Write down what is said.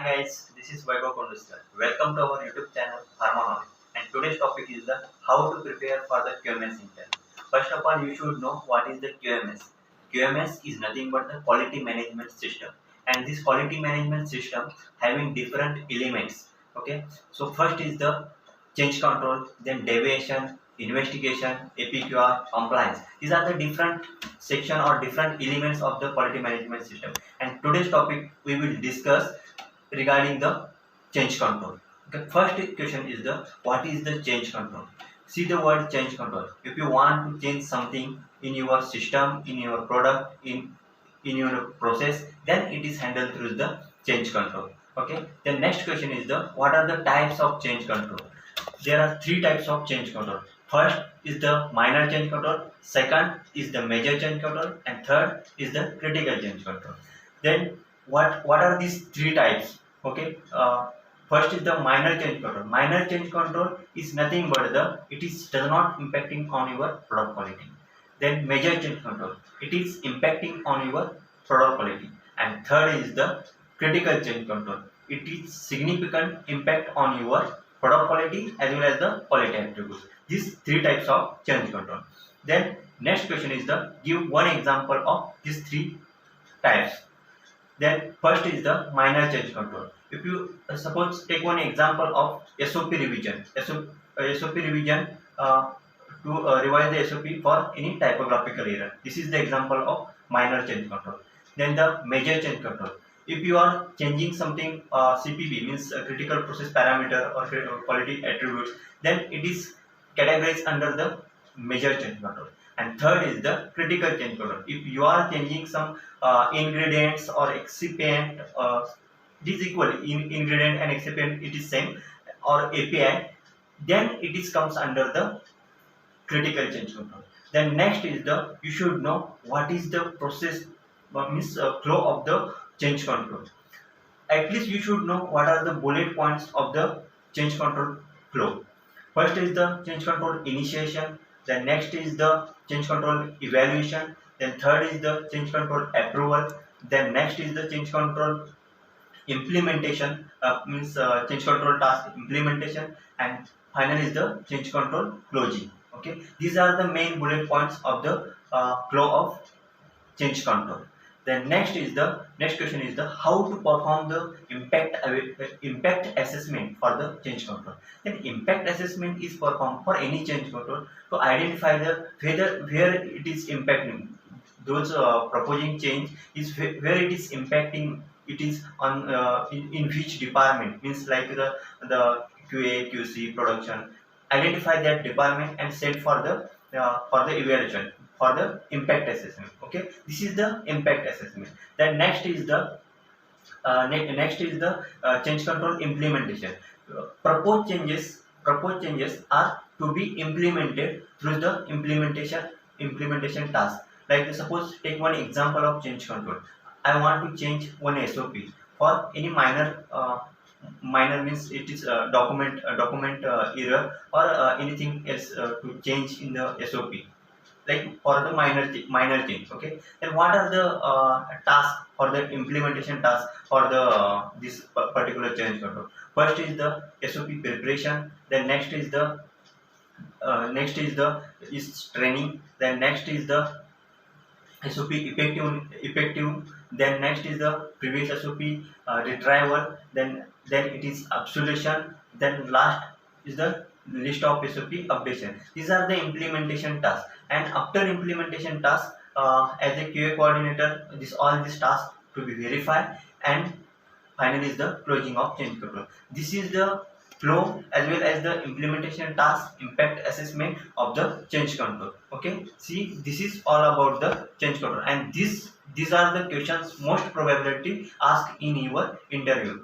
guys, this is Vaibhav Kondustar. Welcome to our YouTube channel Harmonic. And today's topic is the how to prepare for the QMS interview. First of all, you should know what is the QMS. QMS is nothing but the quality management system, and this quality management system having different elements. Okay, so first is the change control, then deviation, investigation, APQR, compliance. These are the different section or different elements of the quality management system. And today's topic we will discuss regarding the change control. Okay, first question is the what is the change control? See the word change control. If you want to change something in your system, in your product, in your process, then it is handled through the change control. Okay. The next question is the what are the types of change control? There are three types of change control. First is the minor change control, second is the major change control, and third is the critical change control. Then what are these three types? Okay, first is the minor change control. Minor change control is nothing but it is does not impacting on your product quality. Then major change control, it is impacting on your product quality. And third is the critical change control, it is significant impact on your product quality as well as the quality attributes. These three types of change control. Then next question is the give one example of these three types. Then first is the minor change control. If you suppose take one example of SOP revision, SOP revision to revise the SOP for any typographical error. This is the example of minor change control. Then the major change control. If you are changing something CPP means critical process parameter or quality attributes, then it is categorized under the major change control. And third is the critical change control. If you are changing some ingredients or excipient, it is equal ingredient and excipient, it is same, or API, then it is comes under the critical change control. Then next is the you should know what is the process means flow of the change control. At least you should know what are the bullet points of the change control flow. First is the change control initiation, then next is the change control evaluation, then third is the change control approval, then next is the change control implementation, means change control task implementation, and final is the change control closing. Okay, these are the main bullet points of the flow of change control. Then next question is the how to perform the impact assessment for the change control. Then impact assessment is performed for any change control to identify the where it is impacting. Those proposing change is where it is impacting. It is on in which department, means like the QA, QC, production. Identify that department and send for the evaluation for the impact assessment. Okay, this is the impact assessment. Then next is the change control implementation. Proposed changes are to be implemented through the implementation task. Like suppose take one example of change control. I want to change one SOP for any minor means it is document error or anything else to change in the SOP, like for the minor change. Okay, then what are the tasks for the implementation task for the this particular change control? First is the SOP preparation, then next is the training, then next is the SOP effective, then next is the previous SOP retrieval, then it is absolution, then last is the list of SOP updation. These are the implementation tasks, and after implementation task, as a QA coordinator, all these tasks to be verified, and finally is the closing of change control. This is the flow as well as the implementation task impact assessment of the change control. Okay, see, this is all about the change control, and these are the questions most probability asked in your interview.